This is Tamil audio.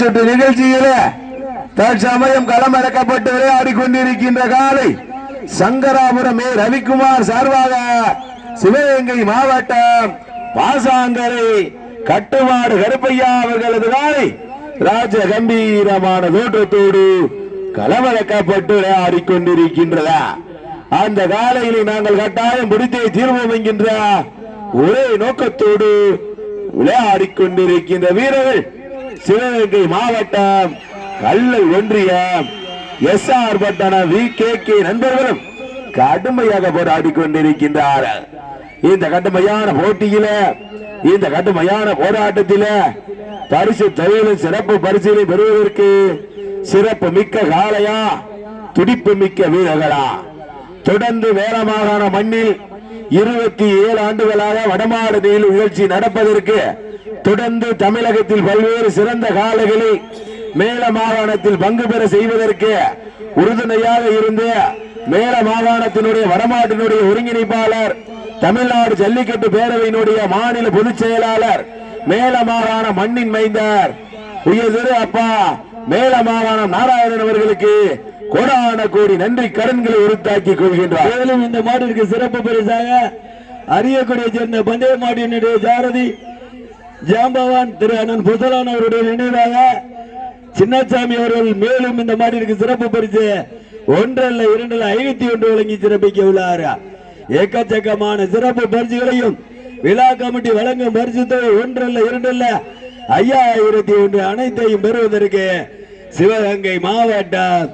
சுற்று நிகழ்ச்சியில தற்சமயம் களமிறக்கப்பட்டு விளையாடி கொண்டிருக்கின்ற காலை சங்கராபுரம் ஏ ரவிக்குமார் சார்பாக சிவகங்கை மாவட்டம் பாசாங்கரை கட்டுமாடு கருப்பையா அவர்களது காலை ராஜ கம்பீரமான தோற்றத்தோடு களமிறக்கப்பட்டு விளையாடி கொண்டிருக்கின்றதா. அந்த காலையிலே நாங்கள் கட்டாயம் முடித்தே தீர்வோம் என்கின்ற ஒரே நோக்கத்தோடு விளையாடி கொண்டிருக்கின்ற வீரர்கள் சிவகங்கை மாவட்டம் கல்லல் ஒன்றியம் SR பட்டண VKK நண்பர்களும் கடுமையாக போராடி கொண்டிருக்கின்றார்கள். இந்த கடுமையான போட்டியில இந்த கடுமையான போராட்டத்தில பரிசு தொழிலும் சிறப்பு பரிசீலனை பெறுவதற்கு சிறப்பு மிக்க காளையா துடிப்பு மிக்க வீரர்களா தொடர்ந்து வேளமாகாண மண்ணில் 27 ஆண்டுகளாக வடமாடு நீள் நிகழ்ச்சி நடப்பதற்கு தொடர்ந்து தமிழகத்தில் பல்வேறு சிறந்த காளைகளை மேல மாகாணத்தில் பங்கு பெற செய்வதற்கு உறுதுணையாக இருந்து மேல மாகாணத்தினுடைய வடமாட்டினுடைய ஒருங்கிணைப்பாளர் தமிழ்நாடு ஜல்லிக்கட்டு பேரவையினுடைய மாநில பொதுச் செயலாளர் மேல மாகாண மண்ணின் மைந்தர் உயர் அப்பா மேல மாகாணம் நாராயணன் அவர்களுக்கு கோடான கோடி நன்றி கடன்களை உறுத்தாக்கி கொள்கின்றார். மேலும் இந்த மாட்டிற்கு சிறப்பு பரிசாக அரியக்குடியை சேர்ந்த பந்தய மாட்டினுடைய சாரதி ஜாம்பவான் திரு அண்ணன் புசலான் அவருடைய நினைவாக சின்னசாமி அவர்கள் மேலும் இந்த மாட்டிற்கு சிறப்பு பரிசு 1 அல்ல 2 அல்ல 51 வழங்கி சிறப்பிக்க உள்ளார். ஏக்கச்சக்கமான சிறப்பு பரிசுகளையும் விழா கமிட்டி வழங்கும் பரிசு 1 அல்ல 2 அல்ல 5001 அனைத்தையும் பெறுவதற்கு சிவகங்கை மாவட்டம்